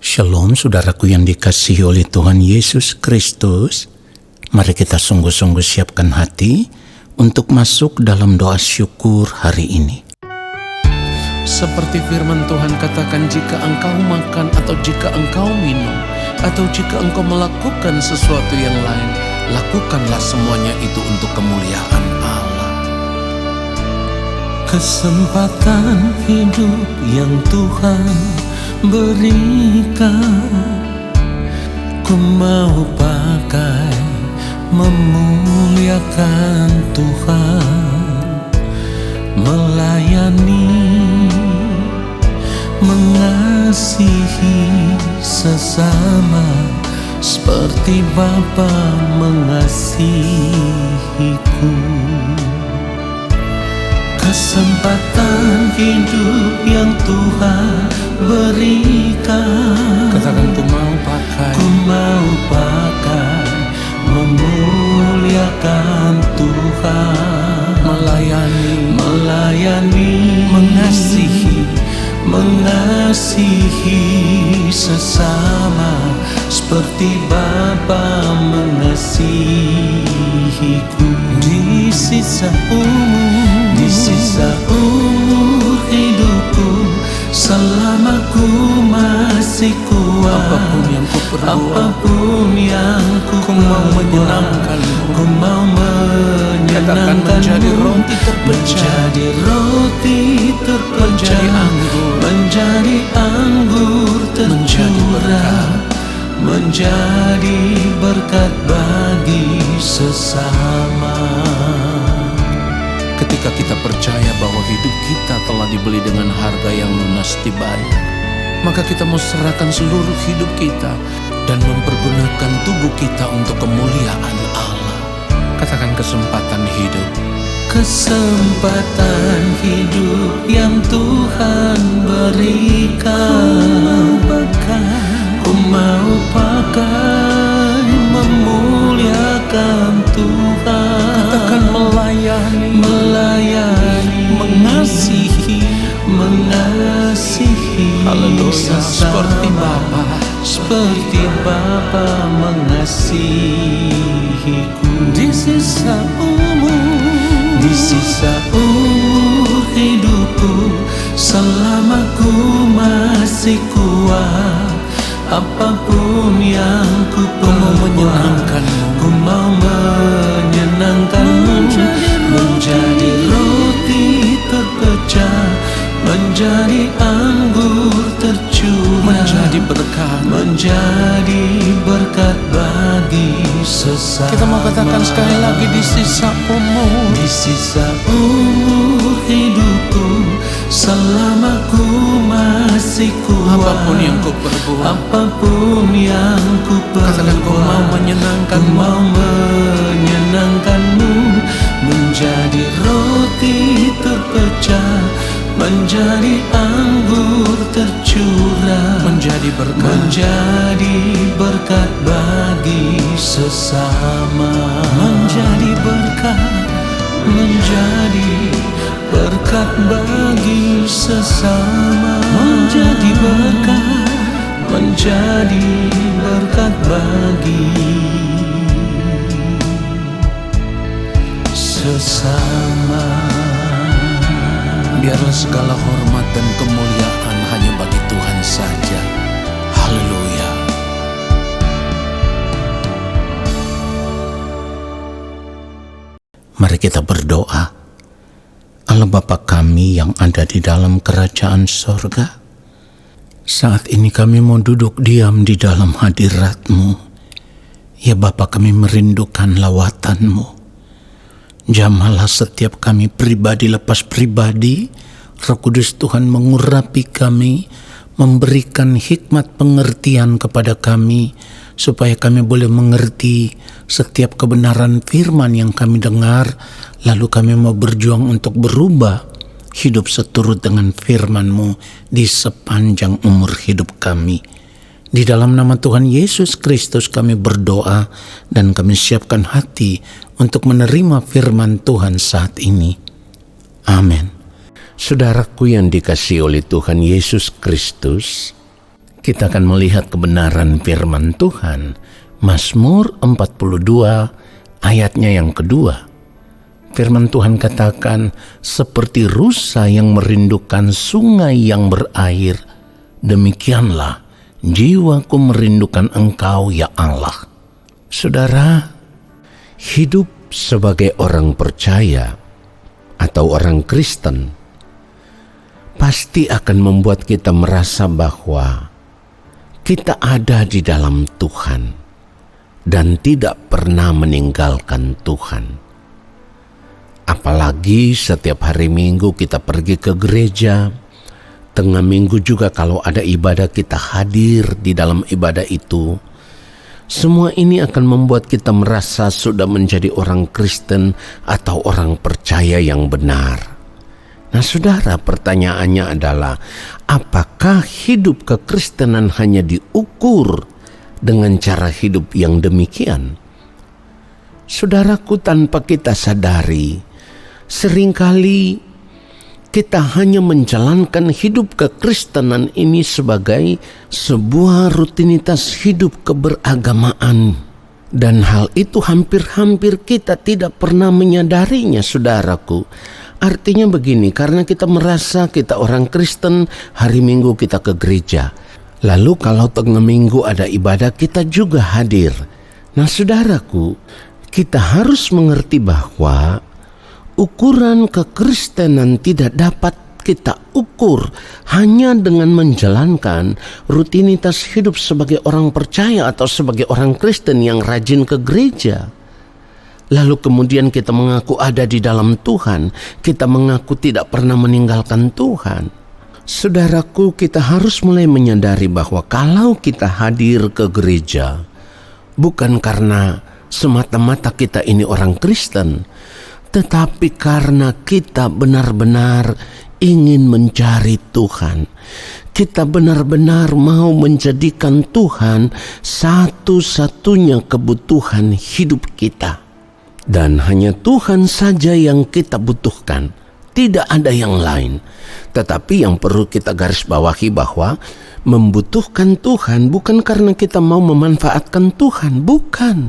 Shalom saudaraku yang dikasihi oleh Tuhan Yesus Kristus. Mari kita sungguh-sungguh siapkan hati untuk masuk dalam doa syukur hari ini. Seperti firman Tuhan katakan, jika engkau makan atau jika engkau minum atau jika engkau melakukan sesuatu yang lain, lakukanlah semuanya itu untuk kemuliaan Allah. Kesempatan hidup yang Tuhan berikan, ku mau pakai memuliakan Tuhan, melayani, mengasihi sesama seperti Bapa mengasihiku. Kesempatan hidup yang Tuhan berikan, Katakan, ku mau pakai, ku mau pakai memuliakan Tuhan, melayani, mengasihi sesama seperti Bapa mengasihiku. Di sisa umur hidupku, selama ku masih kuat, apapun yang ku perbuat, apapun yang ku mau menyenangkanmu. Ku mau Katakan, menjadi roti terpecah, menjadi roti terpecah, menjadi anggur tercurah, menjadi berkat bagi sesama. Ketika kita percaya bahwa hidup kita telah dibeli dengan harga yang lunas dibayar, maka kita mau serahkan seluruh hidup kita dan mempergunakan tubuh kita untuk kemuliaan Allah. Katakan, kesempatan hidup. Kesempatan hidup yang Tuhan berikan, ku mau pakai memuliakan Tuhan. Katakan, melayani, mengasihi, haleluya, seperti Bapa mengasihiku. Di sisa umur hidupku, selama ku masih kuat, apapun yang ku perbuat, ku mau menyenangkanmu, menjadi roti terpecah, menjadi anggur tercurah, menjadi berkat bagi sesama. Kita mau katakan sekali lagi, di sisa umur hidupku, selama ku masih kuat, apapun yang ku perbuat, katakan, ku mau menyenangkanmu, menjadi roti terpecah, menjadi anggur tercurah, menjadi berkat bagi sesama, menjadi berkat bagi sesama, menjadi berkat bagi sesama. Biarlah segala hormat dan kemuliaan hanya bagi Tuhan saja. Haleluya. Mari kita berdoa. Allah Bapa kami yang ada di dalam kerajaan sorga, saat ini kami mau duduk diam di dalam hadirat-Mu. Ya Bapa, kami merindukan lawatan-Mu. Jamahlah setiap kami pribadi lepas pribadi. Roh Kudus Tuhan mengurapi kami, memberikan hikmat pengertian kepada kami, supaya kami boleh mengerti setiap kebenaran firman yang kami dengar, lalu kami mau berjuang untuk berubah hidup seturut dengan firman-Mu di sepanjang umur hidup kami. Di dalam nama Tuhan Yesus Kristus kami berdoa dan kami siapkan hati untuk menerima firman Tuhan saat ini. Amin. Saudaraku yang dikasihi oleh Tuhan Yesus Kristus, Kita akan melihat kebenaran firman Tuhan, Mazmur 42 ayatnya yang kedua. Firman Tuhan katakan, seperti rusa yang merindukan sungai yang berair, demikianlah jiwaku merindukan Engkau ya Allah. Saudara, hidup sebagai orang percaya atau orang Kristen pasti akan membuat kita merasa bahwa kita ada di dalam Tuhan dan tidak pernah meninggalkan Tuhan. Apalagi setiap hari Minggu kita pergi ke gereja, tengah minggu juga kalau ada ibadah kita hadir di dalam ibadah itu. Semua ini akan membuat kita merasa sudah menjadi orang Kristen atau orang percaya yang benar. Nah saudara, pertanyaannya adalah, apakah hidup kekristenan hanya diukur dengan cara hidup yang demikian? Saudaraku, tanpa kita sadari, seringkali kita hanya menjalankan hidup kekristenan ini sebagai sebuah rutinitas hidup keberagamaan. Dan hal itu hampir-hampir kita tidak pernah menyadarinya, saudaraku. Artinya begini, karena kita merasa kita orang Kristen, hari Minggu kita ke gereja. Lalu kalau tengah minggu ada ibadah, kita juga hadir. Nah saudaraku, kita harus mengerti bahwa ukuran kekristenan tidak dapat kita ukur hanya dengan menjalankan rutinitas hidup sebagai orang percaya atau sebagai orang Kristen yang rajin ke gereja. Lalu kemudian kita mengaku ada di dalam Tuhan, kita mengaku tidak pernah meninggalkan Tuhan. Saudaraku, kita harus mulai menyadari bahwa kalau kita hadir ke gereja, bukan karena semata-mata kita ini orang Kristen, tetapi karena kita benar-benar ingin mencari Tuhan. Kita benar-benar mau menjadikan Tuhan satu-satunya kebutuhan hidup kita. Dan hanya Tuhan saja yang kita butuhkan, tidak ada yang lain. Tetapi yang perlu kita garis bawahi bahwa membutuhkan Tuhan bukan karena kita mau memanfaatkan Tuhan, bukan.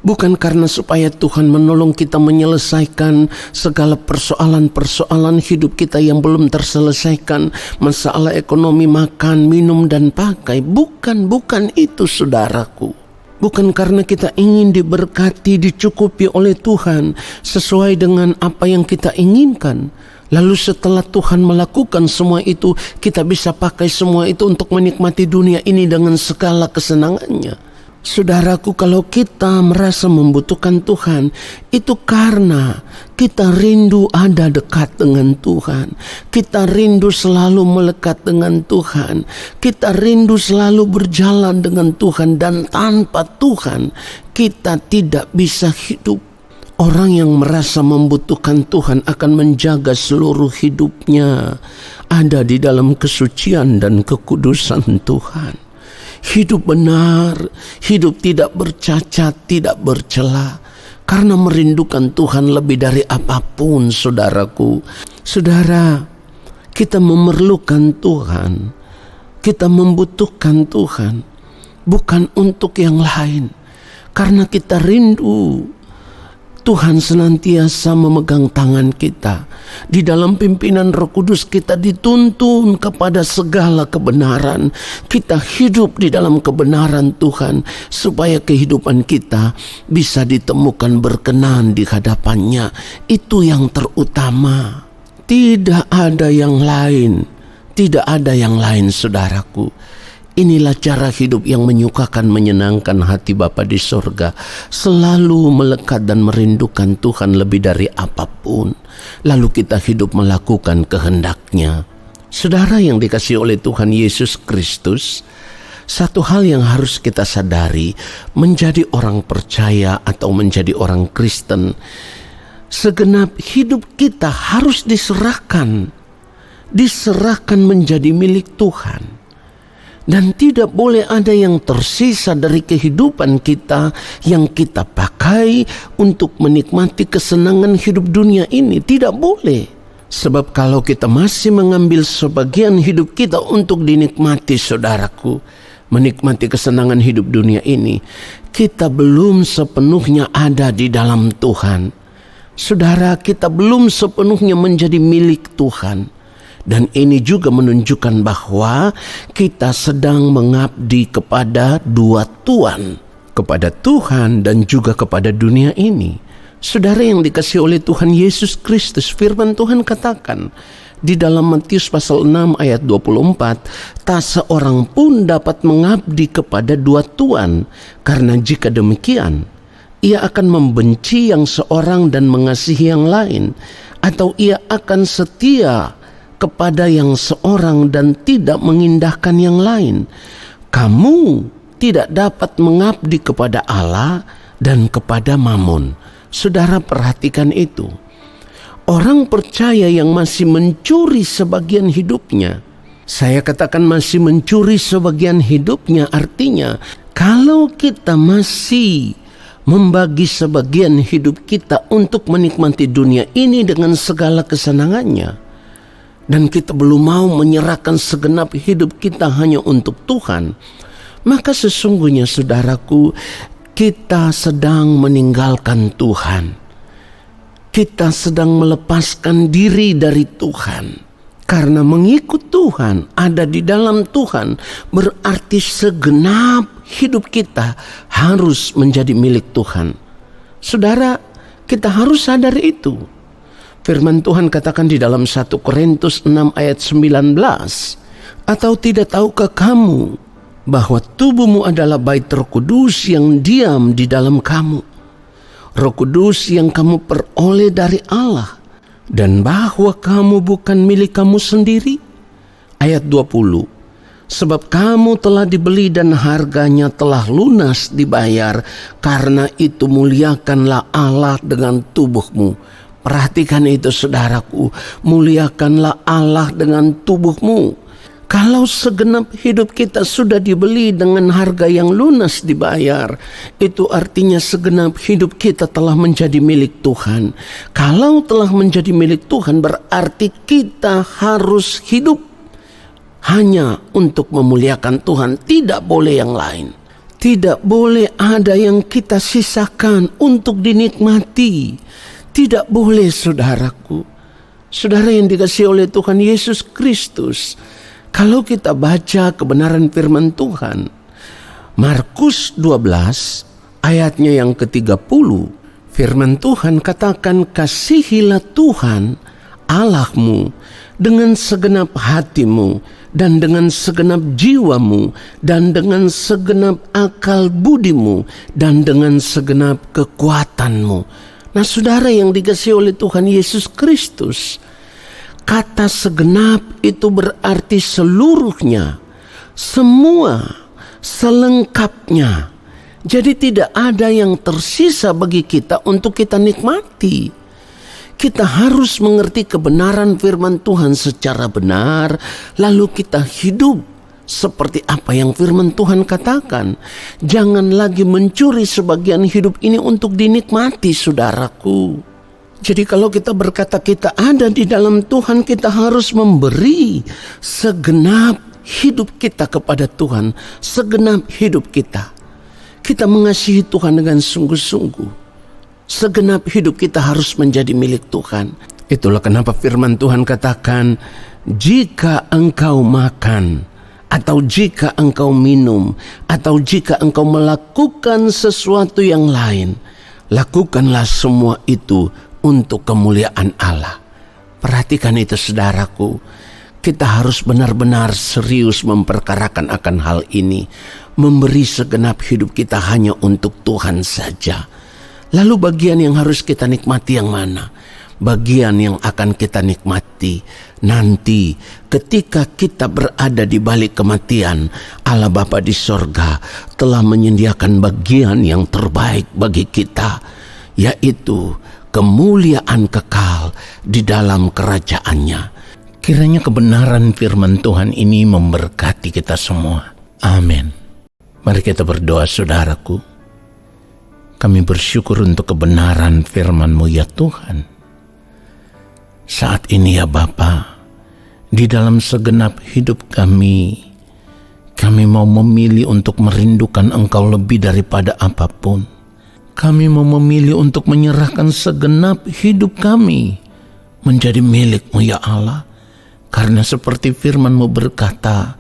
Bukan karena supaya Tuhan menolong kita menyelesaikan segala persoalan-persoalan hidup kita yang belum terselesaikan, masalah ekonomi, makan, minum, dan pakai. Bukan itu saudaraku. Bukan karena kita ingin diberkati, dicukupi oleh Tuhan sesuai dengan apa yang kita inginkan. Lalu setelah Tuhan melakukan semua itu, kita bisa pakai semua itu untuk menikmati dunia ini dengan segala kesenangannya. Saudaraku, kalau kita merasa membutuhkan Tuhan, itu karena kita rindu ada dekat dengan Tuhan. Kita rindu selalu melekat dengan Tuhan. Kita rindu selalu berjalan dengan Tuhan. Dan tanpa Tuhan, kita tidak bisa hidup. Orang yang merasa membutuhkan Tuhan akan menjaga seluruh hidupnya ada di dalam kesucian dan kekudusan Tuhan. Hidup benar, hidup tidak bercacat, tidak bercela, karena merindukan Tuhan lebih dari apapun, saudaraku. Saudara, kita memerlukan Tuhan, kita membutuhkan Tuhan, bukan untuk yang lain, karena kita rindu Tuhan senantiasa memegang tangan kita. Di dalam pimpinan Roh Kudus kita dituntun kepada segala kebenaran. Kita hidup di dalam kebenaran Tuhan supaya kehidupan kita bisa ditemukan berkenan di hadapannya. Itu yang terutama. Tidak ada yang lain. Tidak ada yang lain, saudaraku. Inilah cara hidup yang menyukakan, menyenangkan hati Bapa di sorga. Selalu melekat dan merindukan Tuhan lebih dari apapun. Lalu kita hidup melakukan kehendak-Nya. Saudara yang dikasihi oleh Tuhan Yesus Kristus, satu hal yang harus kita sadari, menjadi orang percaya atau menjadi orang Kristen, segenap hidup kita harus diserahkan menjadi milik Tuhan. Dan tidak boleh ada yang tersisa dari kehidupan kita yang kita pakai untuk menikmati kesenangan hidup dunia ini. Tidak boleh. Sebab kalau kita masih mengambil sebagian hidup kita untuk dinikmati, saudaraku, menikmati kesenangan hidup dunia ini, kita belum sepenuhnya ada di dalam Tuhan. Saudara, kita belum sepenuhnya menjadi milik Tuhan. Dan ini juga menunjukkan bahwa kita sedang mengabdi kepada dua tuan, kepada Tuhan dan juga kepada dunia ini. Saudara yang dikasihi oleh Tuhan Yesus Kristus, firman Tuhan katakan di dalam Matius pasal 6 ayat 24, tak seorang pun dapat mengabdi kepada dua tuan, karena jika demikian, ia akan membenci yang seorang dan mengasihi yang lain, atau ia akan setia kepada yang seorang dan tidak mengindahkan yang lain. Kamu tidak dapat mengabdi kepada Allah dan kepada Mammon. Saudara, perhatikan itu. Orang percaya yang masih mencuri sebagian hidupnya, saya katakan masih mencuri sebagian hidupnya, artinya kalau kita masih membagi sebagian hidup kita untuk menikmati dunia ini dengan segala kesenangannya, dan kita belum mau menyerahkan segenap hidup kita hanya untuk Tuhan, maka sesungguhnya, saudaraku, kita sedang meninggalkan Tuhan. Kita sedang melepaskan diri dari Tuhan. Karena mengikut Tuhan, ada di dalam Tuhan, berarti segenap hidup kita harus menjadi milik Tuhan. Saudara, kita harus sadar itu. Firman Tuhan katakan di dalam 1 Korintus 6 ayat 19, atau tidak tahukah kamu bahwa tubuhmu adalah bait Roh Kudus yang diam di dalam kamu, Roh Kudus yang kamu peroleh dari Allah, dan bahwa kamu bukan milik kamu sendiri. Ayat 20, sebab kamu telah dibeli dan harganya telah lunas dibayar, karena itu muliakanlah Allah dengan tubuhmu. Perhatikan itu, saudaraku, muliakanlah Allah dengan tubuhmu. Kalau segenap hidup kita sudah dibeli dengan harga yang lunas dibayar, itu artinya segenap hidup kita telah menjadi milik Tuhan. Kalau telah menjadi milik Tuhan, berarti kita harus hidup hanya untuk memuliakan Tuhan. Tidak boleh yang lain. Tidak boleh ada yang kita sisakan untuk dinikmati. Tidak boleh, saudaraku. Saudara yang dikasihi oleh Tuhan Yesus Kristus, kalau kita baca kebenaran firman Tuhan, Markus 12 ayatnya yang ke-30, firman Tuhan katakan, kasihilah Tuhan Allahmu dengan segenap hatimu dan dengan segenap jiwamu dan dengan segenap akal budimu dan dengan segenap kekuatanmu. Nah, saudara yang dikasihi oleh Tuhan Yesus Kristus, kata segenap itu berarti seluruhnya, semua, selengkapnya. Jadi tidak ada yang tersisa bagi kita untuk kita nikmati. Kita harus mengerti kebenaran firman Tuhan secara benar, lalu kita hidup seperti apa yang firman Tuhan katakan. Jangan lagi mencuri sebagian hidup ini untuk dinikmati, saudaraku. Jadi kalau kita berkata kita ada di dalam Tuhan, kita harus memberi segenap hidup kita kepada Tuhan. Segenap hidup kita. Kita mengasihi Tuhan dengan sungguh-sungguh. Segenap hidup kita harus menjadi milik Tuhan. Itulah kenapa firman Tuhan katakan, jika engkau makan, atau jika engkau minum, atau jika engkau melakukan sesuatu yang lain, lakukanlah semua itu untuk kemuliaan Allah. Perhatikan itu, saudaraku. Kita harus benar-benar serius memperkarakan akan hal ini. Memberi segenap hidup kita hanya untuk Tuhan saja. Lalu bagian yang harus kita nikmati yang mana? Bagian yang akan kita nikmati nanti ketika kita berada di balik kematian. Allah Bapa di sorga telah menyediakan bagian yang terbaik bagi kita, yaitu kemuliaan kekal di dalam kerajaan-Nya. Kiranya kebenaran firman Tuhan ini memberkati kita semua. Amin. Mari kita berdoa, saudaraku. Kami bersyukur untuk kebenaran firman-Mu ya Tuhan. Saat ini ya Bapa, di dalam segenap hidup kami mau memilih untuk merindukan Engkau lebih daripada apapun. Kami mau memilih untuk menyerahkan segenap hidup kami menjadi milik-Mu ya Allah. Karena seperti firman-Mu berkata,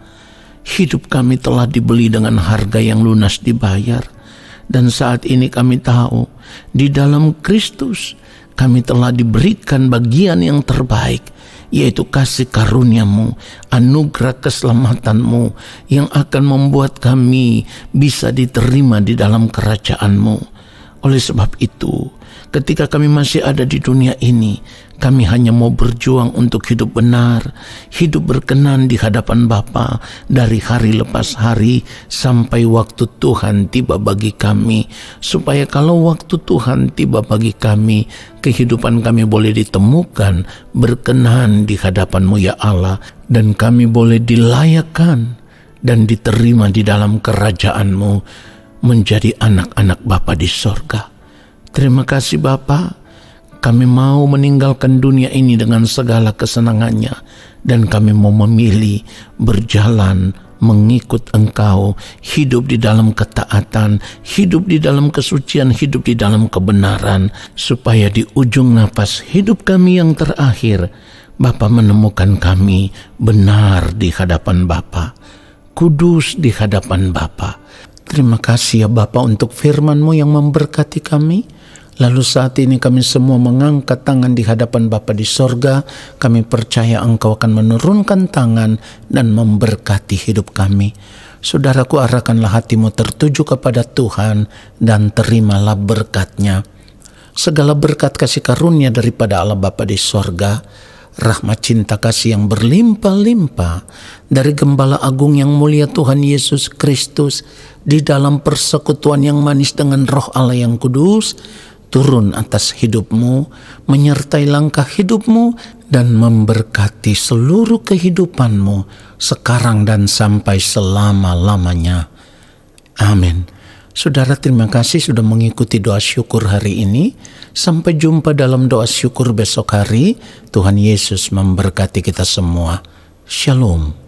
hidup kami telah dibeli dengan harga yang lunas dibayar. Dan saat ini kami tahu, di dalam Kristus kami telah diberikan bagian yang terbaik, yaitu kasih karunia-Mu, anugerah keselamatan-Mu yang akan membuat kami bisa diterima di dalam kerajaan-Mu. Oleh sebab itu, ketika kami masih ada di dunia ini, kami hanya mau berjuang untuk hidup benar, hidup berkenan di hadapan Bapa dari hari lepas hari sampai waktu Tuhan tiba bagi kami. Supaya kalau waktu Tuhan tiba bagi kami, kehidupan kami boleh ditemukan berkenan di hadapan-Mu ya Allah. Dan kami boleh dilayakkan dan diterima di dalam kerajaan-Mu menjadi anak-anak Bapa di sorga. Terima kasih Bapa. Kami mau meninggalkan dunia ini dengan segala kesenangannya, dan kami mau memilih berjalan mengikut Engkau, hidup di dalam ketaatan, hidup di dalam kesucian, hidup di dalam kebenaran, supaya di ujung napas hidup kami yang terakhir, Bapa menemukan kami benar di hadapan Bapa, kudus di hadapan Bapa. Terima kasih ya Bapa untuk firman-Mu yang memberkati kami. Lalu saat ini kami semua mengangkat tangan di hadapan Bapa di sorga. Kami percaya Engkau akan menurunkan tangan dan memberkati hidup kami. Saudaraku, arahkanlah hatimu tertuju kepada Tuhan dan terimalah berkat-Nya. Segala berkat kasih karunia daripada Allah Bapa di sorga, rahmat cinta kasih yang berlimpah-limpah dari Gembala Agung yang mulia Tuhan Yesus Kristus, di dalam persekutuan yang manis dengan Roh Allah yang kudus, turun atas hidupmu, menyertai langkah hidupmu, dan memberkati seluruh kehidupanmu sekarang dan sampai selama-lamanya. Amin. Saudara, terima kasih sudah mengikuti doa syukur hari ini. Sampai jumpa dalam doa syukur besok hari. Tuhan Yesus memberkati kita semua. Shalom.